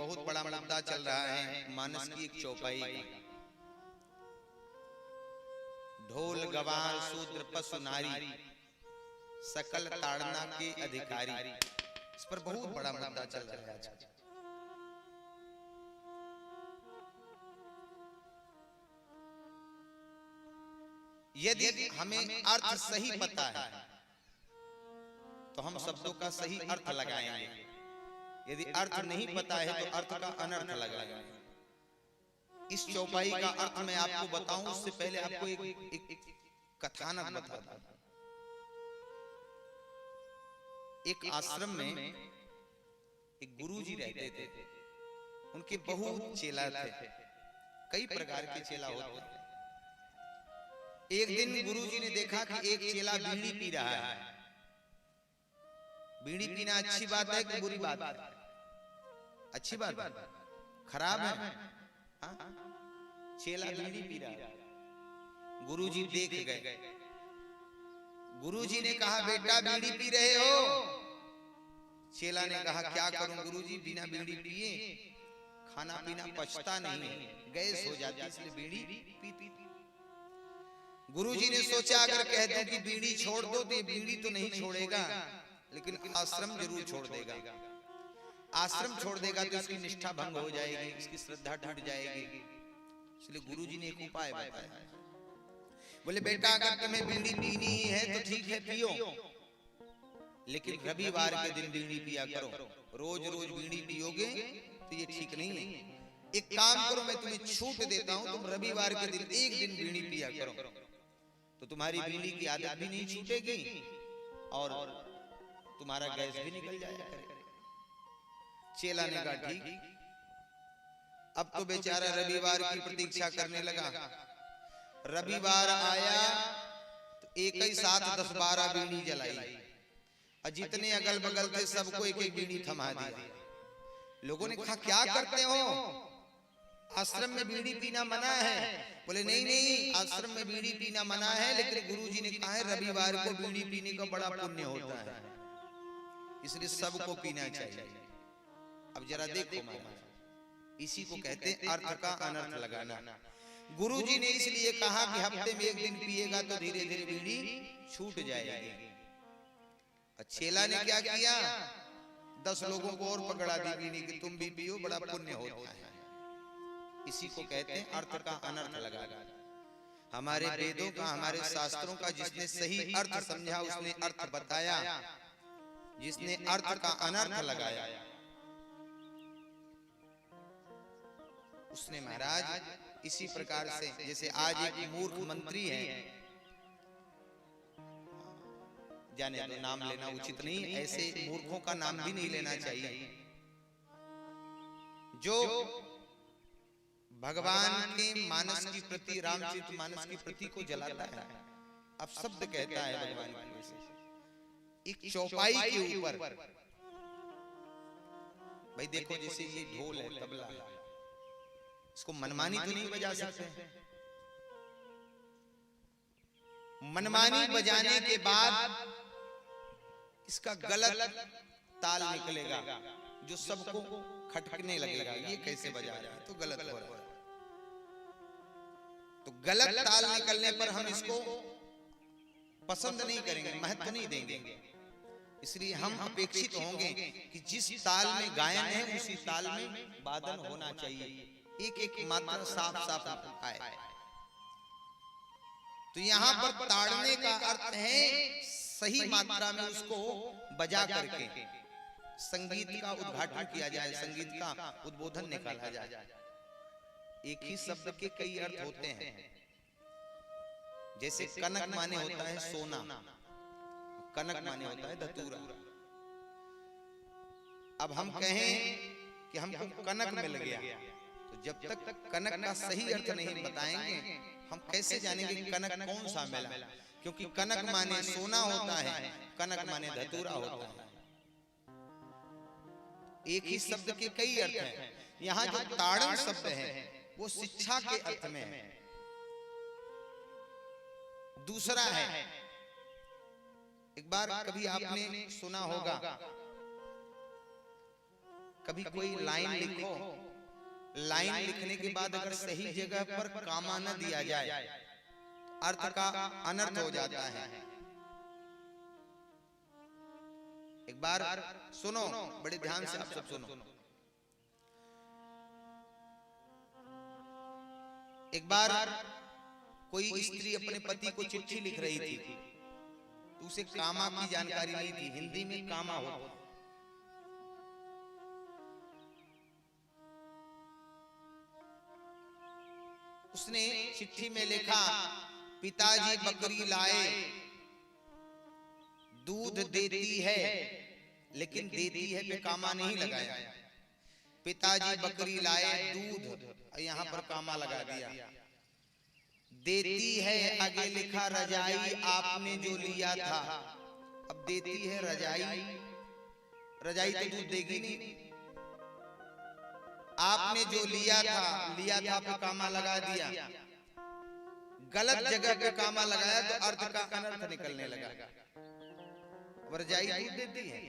बहुत बड़ा मुद्दा चल रहा है मानस की एक चौपाई का। ढोल गवार शूद्र पशु नारी सकल ताड़ना के अधिकारी, इस पर बहुत बड़ा मुद्दा चल रहा है आज। यदि हमें अर्थ सही पता है तो हम शब्दों का सही अर्थ लगाएंगे, यदि अर्थ नहीं पता है तो अर्थ का अनर्थ लगाएंगे। इस चौपाई का अर्थ मैं आपको बताऊं उससे पहले आपको एक कथानक बता दूं। एक आश्रम में एक गुरुजी रहते थे, उनके बहुत चेला थे, कई प्रकार के चेला होते थे। एक दिन गुरुजी ने देखा कि एक चेला बीड़ी पी रहा है। बीड़ी पीना अच्छी बात है कि बुरी बात है? अच्छी बात है, खराब है? चेला बीड़ी पी रहा है। गुरुजी देख गए। गुरुजी ने कहा, बेटा बीड़ी पी रहे हो? चेला ने कहा, क्या करूं गुरुजी, बिना बीड़ी पिए खाना पीना पचता नहीं, गैस हो जाती है, इसलिए बीड़ी पीती। गुरुजी ने सोचा अगर कह दूं कि बीड़ी छोड़ दो तो ये बीड़ी तो नहीं छोड़ेगा, लेकिन आश्रम जरूर छोड़ देगा। आश्रम छोड़ देगा तो इसकी निष्ठा भंग हो जाएगी, इसकी श्रद्धा टूट जाएगी। इसलिए गुरुजी ने एक उपाय बताया। बोले, बेटा अगर तुम्हें बीड़ी पीनी ही है तो ठीक है पियो, लेकिन रविवार के दिन बीड़ी पिया करो। रोज रोज बीड़ी पियोगे तो ये ठीक नहीं है। एक काम करो, मैं तुम्हें छूट देता हूं, तुम रविवार के दिन एक दिन बीड़ी पिया करो, तो तुम्हारी बीड़ी की आदत भी नहीं छूटेगी और तुम्हारा गैस भी निकल जाएगा। चेला ने कहा ठीक। अब तो बेचारा रविवार की प्रतीक्षा करने लगा। रविवार आया तो एक ही साथ 10-12 बीड़ी जलाई और जितने अगल बगल थे सबको एक एक बीड़ी थमा दिया। लोगों ने कहा, क्या करते हो, आश्रम में बीड़ी पीना मना है? बोले, नहीं नहीं, आश्रम में बीड़ी पीना मना है, लेकिन गुरुजी ने कहा है रविवार को बीड़ी पीने का बड़ा पुण्य होता है, इसलिए सबको पीना चाहिए। अब जरा देखो महाराज, इसी को कहते हैं अर्थ का अनर्थ लगाना। गुरुजी ने इसलिए कहा कि हफ्ते में एक दिन पिएगा तो धीरे धीरे बीड़ी छूट जाएगी। चेला ने क्या किया, 10 लोगों को और पकड़ा दी बीड़ी कि तुम भी पियो, बड़ा पुण्य होता है। इसी को कहते हैं अर्थ का अनर्थ लगाना। हमारे वेदों का, हमारे शास्त्रों का जिसने सही अर्थ समझा उसने अर्थ बताया, जिसने अर्थ का अनर्थ लगाया उसने महाराज इसी प्रकार से, जैसे आज एक मूर्ख मंत्री है, जाने तो नाम लेना उचित नहीं, ऐसे मूर्खों का नाम भी नहीं लेना चाहिए, जो भगवान के मानस की प्रति, रामचरित मानस की प्रति को जलाता है। अब शब्द कहता है भगवान की वजह से एक चौपाई के ऊपर। भाई देखो, जैसे ये ढोल है, तबला है, इसको मनमानी तो नहीं बजा सकते। मनमानी बजाने के बाद इसका गलत ताल निकलेगा जो सबको खटकने लगेगा, ये कैसे बजा रहा है, तो गलत हो रहा है। तो गलत ताल निकलने पर हम इसको पसंद नहीं करेंगे, महत्व नहीं देंगे। इसलिए हम अपेक्षित होंगे कि जिस ताल में गायन है उसी ताल में वादन होना चाहिए, एक एक मात्रा साफ साफ आए। तो यहाँ पर ताड़ने का अर्थ है सही मात्रा में उसको बजा करके संगीत का उद्घाटन किया जाए, संगीत का उद्बोधन निकाला जाए। एक ही शब्द के कई अर्थ होते हैं। जैसे कनक माने होता है सोना, कनक माने होता है धतूरा। अब हम कहें कि हमको कनक मिल गया, तो जब तक कनक का सही अर्थ नहीं बताएंगे हम कैसे जानेंगे कनक कौन सा मिला? क्योंकि कनक माने सोना होता है, कनक माने धतूरा होता है। एक ही शब्द के कई अर्थ हैं। यहाँ जो ताड़न शब्द है वो शिक्षा के अर्थ में है। दूसरा है, एक बार कभी आपने सुना होगा, कभी कोई लाइन लिखो, लाइन लिखने के बाद अगर सही जगह पर कामा न दिया जाए अर्थ का अनर्थ हो जाता है। एक बार सुनो, बड़े ध्यान से आप सब सुनो। एक बार कोई स्त्री अपने पति को चिट्ठी लिख रही थी, तो उसे कामा की जानकारी नहीं थी। हिंदी में कामा होता, उसने चिट्ठी में लिखा, पिताजी बकरी लाए, दूध देती है, लेकिन देती है पे कामा नहीं लगाया। पिताजी बकरी लाए दूध, यहां पर कामा लगा दिया। देती है आगे लिखा रजाई आपने जो लिया था। अब देती है रजाई, रजाई तो दूध देगी नहीं। आपने जो लिया था पे कामा लगा दिया। गलत जगह पे कामा लगाया तो अर्थ का अनर्थ निकलने लगा। रजाई दूध देती है,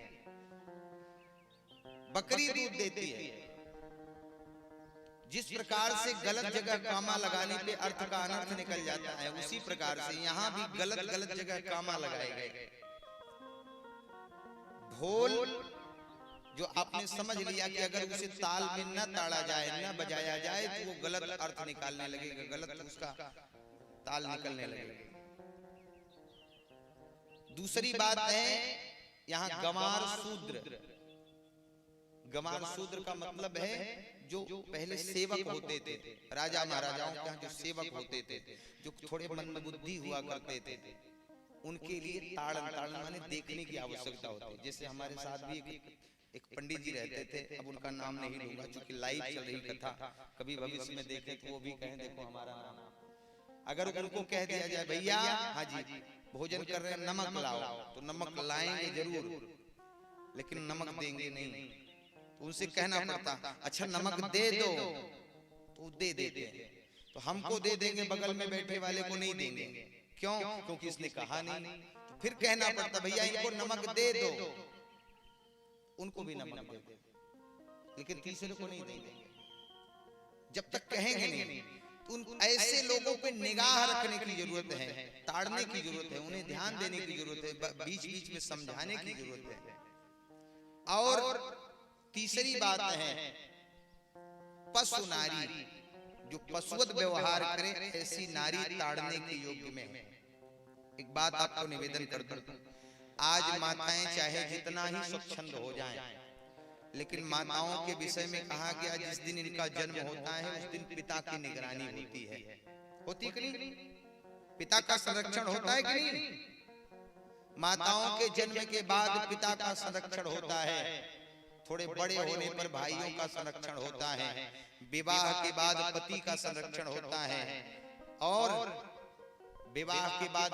बकरी दूध देती है। जिस प्रकार से गलत जगह कामा लगाने पे अर्थ का अनर्थ निकल जाता है, उसी प्रकार से यहाँ भी गलत जगह कामा लगाए गए। ढोल जो आपने समझ लिया कि अगर उसे ताल में न ताड़ा जाए, न बजाया जाए, तो वो गलत अर्थ निकालने लगेगा, गलत उसका ताल निकलने लगेगा। दूसरी बात है यहाँ गमार शूद्र। गमार शूद्र का मतलब है जो पहले सेवक होते थे, राजा महाराजाओं के यहाँ जो सेवक होते थे, जो थोड़े मंदबुद्धि हुआ करते थे, उनके लिए ताड़न माने देखने की आवश्यकता होती है। जैसे हमारे साथ भी एक पंडित जी रहते थे, अब उनका नाम नहीं लूंगा क्योंकि लाइव चल रही कथा, कभी भविष्य में देखें तो वो भी कहें देखो हमारा नाम। अगर उनको कह दिया जाए भैया हाँ जी भोजन कर रहे हैं नमक लाओ, तो नमक लाएंगे जरूर, लेकिन नमक देंगे नहीं। तो उनसे कहना पड़ता अच्छा नमक दे दो, तो दे देते हैं। तो हमको दे देंगे, बगल में बैठे वाले को नहीं देंगे। क्यों? क्योंकि इसने कहा नहीं। तो फिर कहना पड़ता भैया इनको नमक दे दो, उनको भी नमक दे दो, लेकिन तीसरे को नहीं देंगे जब तक कहेंगे नहीं। तो उन ऐसे लोगों पे निगाह रखने की जरूरत है, ताड़ने की जरूरत है, उन्हें ध्यान देने की जरूरत है, बीच बीच में समझाने की जरूरत है। और तीसरी बात है पशु नारी, जो पशुवत व्यवहार करे ऐसी नारी ताड़ने के योग्य में है। एक बात आपको निवेदन कर दूं, आज माताएं चाहे जितना ही स्वच्छंद हो जाएं, लेकिन माताओं के विषय में कहा गया जिस दिन इनका जन्म होता है उस दिन पिता की निगरानी होती है। होती कि नहीं? पिता का संरक्षण होता है कि नहीं? माताओं के जन्म के बाद पिता का संरक्षण होता है, थोड़े बड़े होने पर भाइयों का संरक्षण होता है, विवाह के बाद पति का संरक्षण होता है, और विवाह के बाद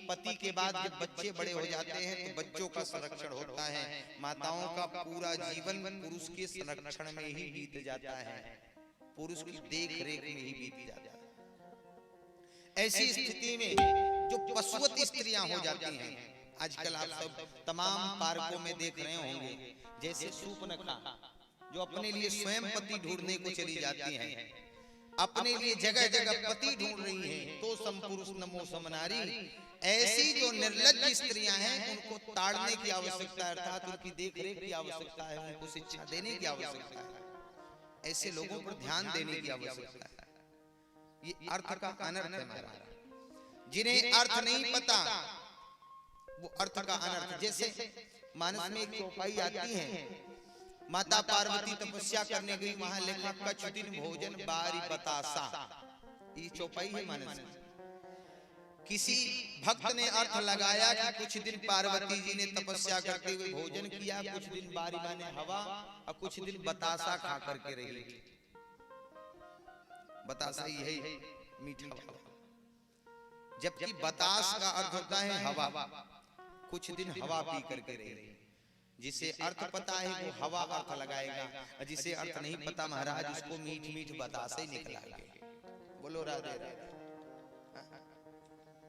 पति के बाद जब बच्चे बड़े हो जाते हैं तो बच्चों का संरक्षण होता है। माताओं का पूरा जीवन पुरुष के संरक्षण में ही बीत जाता है, पुरुष की देख रेख में ही बीत जाता है। ऐसी स्थिति में जो पशुवत स्त्रियां हो जाती हैं, आजकल आप सब तमाम पार्कों में देख रहे होंगे, जैसे सूर्पनखा जो अपने लिए स्वयं पति ढूंढने को चली जाती हैं, अपने लिए जगह जगह पति ढूंढ रही हैं, तो समपुरुष नमो समनारी। ऐसी जो निर्लज्ज स्त्रियां हैं उनको ताड़ने की आवश्यकता है, अर्थात उनकी देखरेख की आवश्यकता है, उनको शिक्षा देने की आवश्यकता है, ऐसे लोगों पर ध्यान देने की आवश्यकता है। ये अर्थ का अनर्थ है महाराज। जिन्हें अर्थ नहीं पता वो अर्थ का अनर्थ, जैसे मानस में एक चौपाई आती है, माता पार्वती तपस्या करने गई, वहां लिखा कछ दिन भोजन बारी बतासा। ये चौपाई है मानस में। किसी भक्त ने अर्थ लगाया कि कुछ दिन पार्वती जी ने तपस्या करते हुए भोजन किया, कुछ दिन बारी माने हवा, और कुछ दिन बतासा खा करके रही। बतासा यही मीठा हवा, जबकि बतास का अर्थ होता है हवा। कुछ दिन हवा पी करके रही। जिसे अर्थ पता है वो हवा अर्थ लगाएगा, और जिसे अर्थ नहीं पता महाराज उसको मीठ मीठ बतासे निकला। बोलो राधे राधे।